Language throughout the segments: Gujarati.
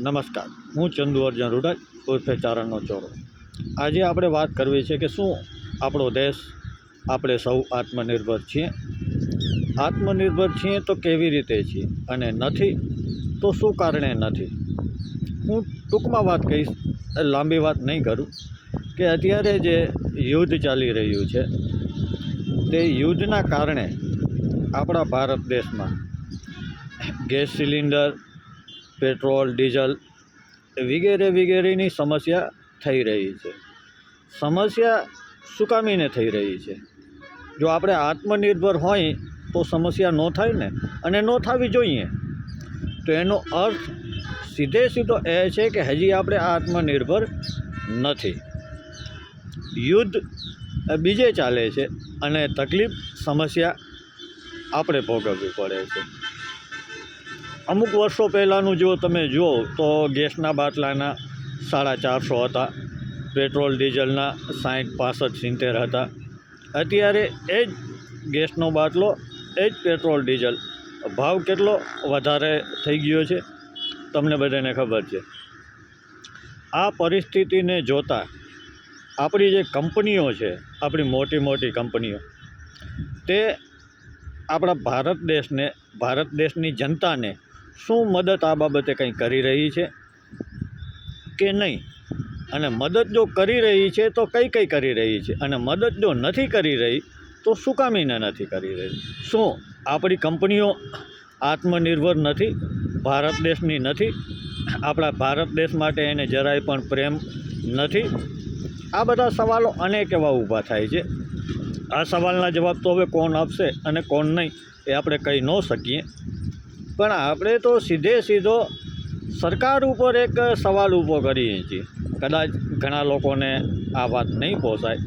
નમસ્કાર, હું ચંદુ અર્જુન રૂડા ઉર્ફે ચારણનો ચોરો। આજે આપણે વાત કરવી છે કે શું આપણો દેશ, આપણે સૌ આત્મનિર્ભર છીએ? આત્મનિર્ભર છીએ તો કેવી રીતે છીએ, અને નથી તો શું કારણે નથી? હું ટૂંકમાં વાત કહીશ, લાંબી વાત નહીં કરું કે અત્યારે જે યુદ્ધ ચાલી રહ્યું છે તે યુદ્ધના કારણે આપણા ભારત દેશમાં ગેસ સિલિન્ડર, પેટ્રોલ, ડીઝલ વગેરે વગેરેની સમસ્યા થઈ રહી છે। સમસ્યા શું કામીને થઈ રહી છે? જો આપણે આત્મનિર્ભર હોય તો સમસ્યા ન થાય ને, અને ન થવી જોઈએ। તો એનો અર્થ સીધે સીધો એ છે કે હજી આપણે આત્મનિર્ભર નથી। યુદ્ધ બીજે ચાલે છે અને તકલીફ, સમસ્યા આપણે ભોગવવી પડે છે। અમુક વર્ષો પહેલાંનું જો તમે જુઓ તો ગેસના બાટલાના 450 હતા, પેટ્રોલ ડીઝલના 60, 65, 70 હતા। અત્યારે એ જ ગેસનો બાટલો, એ જ પેટ્રોલ ડીઝલ ભાવ કેટલો વધારે થઈ ગયો છે તમને બધાને ખબર છે। આ પરિસ્થિતિને જોતાં આપણી જે કંપનીઓ છે, આપણી મોટી મોટી કંપનીઓ, તે આપણા ભારત દેશની જનતાને શું મદદ આ બાબતે કંઈ કરી રહી છે કે નહીં? અને મદદ જો કરી રહી છે તો કઈ કરી રહી છે? અને મદદ જો નથી કરી રહી તો શું કામીને નથી કરી રહી? શું આપણી કંપનીઓ આત્મનિર્ભર નથી, ભારત દેશની નથી, આપણા ભારત દેશ માટે એને જરાય પણ પ્રેમ નથી? આ બધા સવાલો અનેક એવા ઊભા થાય છે। આ સવાલના જવાબ તો હવે કોણ આપશે અને કોણ નહીં એ આપણે કહી ન શકીએ, પણ આપણે તો સીધો સરકાર ઉપર એક સવાલ ઊભો કરીએ છીએ। કદાચ ઘણા લોકોને આ વાત નહીં પોસાય,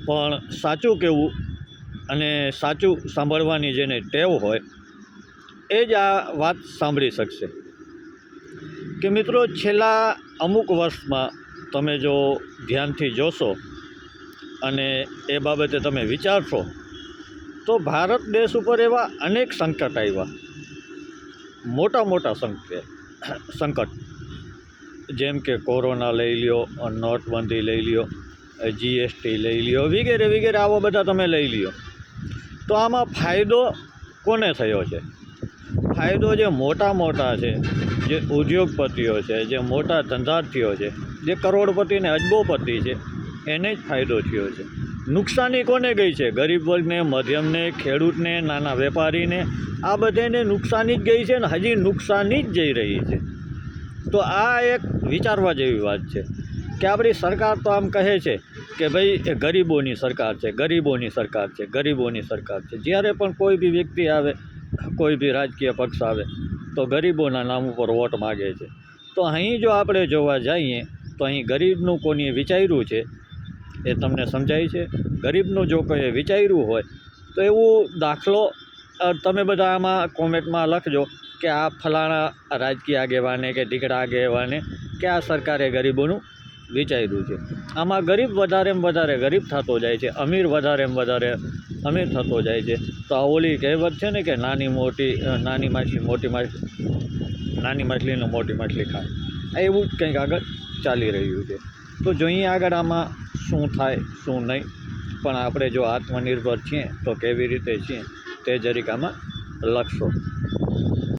પણ સાચું કહેવું અને સાચું સાંભળવાની જેને ટેવ હોય એ જ આ વાત સાંભળી શકશે। કે મિત્રો, છેલ્લા અમુક વર્ષમાં તમે જો ધ્યાનથી જોશો અને એ બાબતે તમે વિચારશો તો ભારત દેશ ઉપર એવા અનેક સંકટ આવ્યા, મોટા સંકટ, જેમ કે કોરોના લઈ લ્યો, નોટબંધી લઈ લ્યો, જીએસટી લઈ લ્યો, વગેરે વગેરે આવા બધા તમે લઈ લ્યો। તો આમાં ફાયદો કોને થયો છે? ફાયદો જે મોટા છે, જે ઉદ્યોગપતિઓ છે, જે મોટા ધંધાર્થીઓ છે, જે કરોડપતિને અજબોપતિ છે, એને જ ફાયદો થયો છે। નુકસાની કોને ગઈ છે? ગરીબ વર્ગને, મધ્યમને, ખેડૂતને, નાના વેપારીને, આ બધાને નુકસાની જ ગઈ છે ને હજી નુકસાની જ જઈ રહી છે। તો આ એક વિચારવા જેવી વાત છે કે આપણી સરકાર તો આમ કહે છે કે ભાઈ એ ગરીબોની સરકાર છે, ગરીબોની સરકાર છે, ગરીબોની સરકાર છે। જ્યારે પણ કોઈ બી વ્યક્તિ આવે, કોઈ બી રાજકીય પક્ષ આવે તો ગરીબોના નામ ઉપર વોટ માગે છે। તો અહીં જો આપણે જોવા જઈએ તો અહીં ગરીબનું કોઈએ વિચાર્યું છે એ તમને સમજાય છે? ગરીબનું જો કોઈએ વિચાર્યું હોય તો એવું દાખલો તમે બધા આમાં કોમેન્ટમાં લખજો કે આ ફલાણા રાજકીય આગેવાને કે ઢીકડા આગેવાને કે આ સરકારે ગરીબોનું વિચાર્યું છે। આમાં ગરીબ વધારેમાં વધારે ગરીબ થતો જાય છે, અમીર વધારેમાં વધારે અમીર થતો જાય છે। તો આ ઓલી કહેવત છે ને કે નાની માછલીને મોટી માછલી ખાય, એવું જ કંઈક આગળ ચાલી રહ્યું છે। તો જોઈએ આગળ આમાં શું થાય શું નહીં, પણ આપણે જો આત્મનિર્ભર છીએ તો કેવી રીતે છીએ તે જરીક આમાં લખશો।